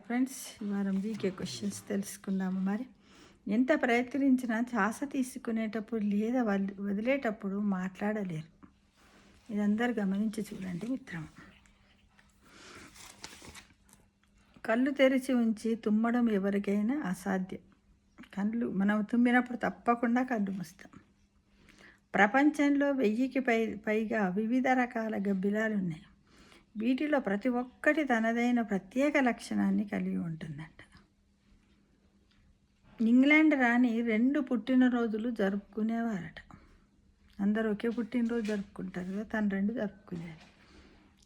Friends, ఈ వారం GK questions తెలుసుకుందాము. మరి ఎంత ప్రయత్నించినా శ్వాస తీసుకునేటప్పుడు లేదా వదిలేటప్పుడు మాట్లాడలేరు. ఇది అందరు గమనించి చూడండి మిత్రమా. కళ్ళు తెరిచి ఉంచి తుమ్మడం ఎవరికైనా అసాధ్యం. మనం తుమ్మినప్పుడు తప్పకుండా కళ్ళు మూస్తాం. ప్రపంచంలో 1000కి పైగా వివిధ రకాల గబ్బిలాలు ఉన్నాయి. వీటిలో ప్రతి ఒక్కటి తనదైన ప్రత్యేక లక్షణాన్ని కలిగి ఉంటుందంట. ఇంగ్లాండ్ రాణి 2 పుట్టినరోజులు జరుపుకునేవారట. అందరూ ఒకే పుట్టినరోజు జరుపుకుంటారు కదా, తను 2 జరుపుకునేది.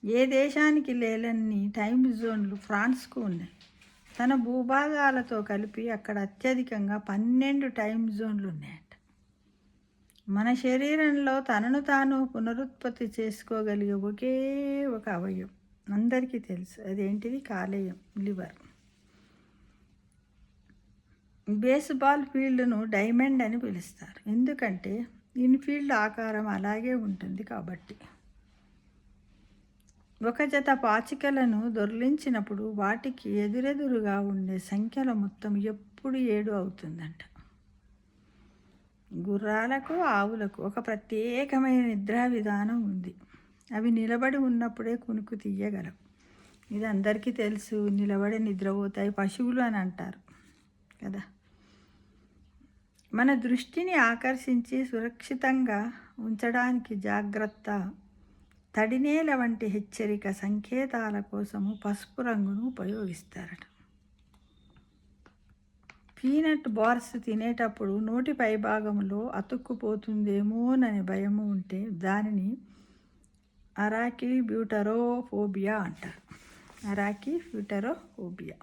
ఏ దేశానికి లేలన్ని టైమ్ జోన్లు ఫ్రాన్స్కు ఉన్నాయి. తన భూభాగాలతో కలిపి అక్కడ అత్యధికంగా 12 టైమ్ జోన్లు ఉన్నాయట. మన శరీరంలో తనను తాను పునరుత్పత్తి చేసుకోగలిగే ఒకే ఒక అవయవం అందరికీ తెలుసు. అదేంటిది? కాలేయం, లివర్. బేస్బాల్ ఫీల్డ్ను డైమండ్ అని పిలుస్తారు, ఎందుకంటే ఇన్ఫీల్డ్ ఆకారం అలాగే ఉంటుంది కాబట్టి. ఒక జత పాచికలను దొర్లించినప్పుడు వాటికి ఎదురెదురుగా ఉండే సంఖ్యల మొత్తం ఎప్పుడు 7 అవుతుందంట. గుర్రాలకు, ఆవులకు ఒక ప్రత్యేకమైన నిద్రా విధానం ఉంది. అవి నిలబడి ఉన్నప్పుడే కునుకు తీయగలవు. ఇది అందరికీ తెలుసు. నిలబడి నిద్రపోతాయి పశువులు అని అంటారు కదా. మన దృష్టిని ఆకర్షించి సురక్షితంగా ఉంచడానికి జాగ్రత్త, తడినేల వంటి హెచ్చరిక సంకేతాల కోసము పసుపు రంగును ఉపయోగిస్తారట. పీనట్ బార్స్ తినేటప్పుడు నోటి పైభాగంలో అతుక్కుపోతుందేమోనని భయము ఉంటే దానిని అరాకిబ్యూటరోఫోబియా అంటారు. అరాకిబ్యూటరోఫోబియా.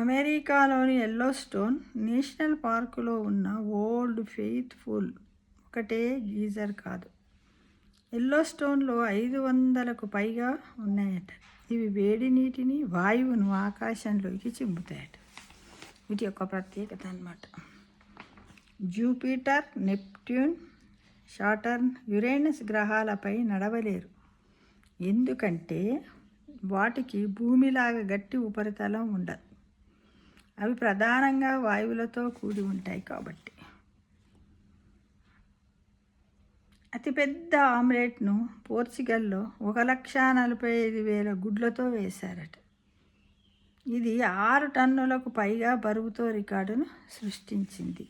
అమెరికాలోని ఎల్లోస్టోన్ నేషనల్ పార్కులో ఉన్న ఓల్డ్ ఫెయిత్ఫుల్ ఒకటే గీజర్ కాదు. ఎల్లోస్టోన్లో 500కు పైగా ఉన్నాయట. ఇవి వేడి నీటిని, వాయువును ఆకాశంలోకి చింపుతాయట. వీటి యొక్క ప్రత్యేకత అన్నమాట. జూపిటర్, నెప్ట్యూన్, సాటర్న్, యురేనస్ గ్రహాలపై నడవలేరు, ఎందుకంటే వాటికి భూమిలాగా గట్టి ఉపరితలం ఉండదు. అవి ప్రధానంగా వాయువులతో కూడి ఉంటాయి కాబట్టి. అతిపెద్ద ఆమ్లెట్ను పోర్చుగల్లో 1,45,000 గుడ్లతో వేశారట. ఇది 6 టన్నులకు పైగా బరువుతో రికార్డును సృష్టించింది.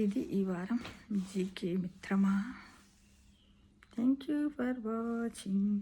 ఇది ఈ వారం జీకే మిత్రమా. Thank you for watching.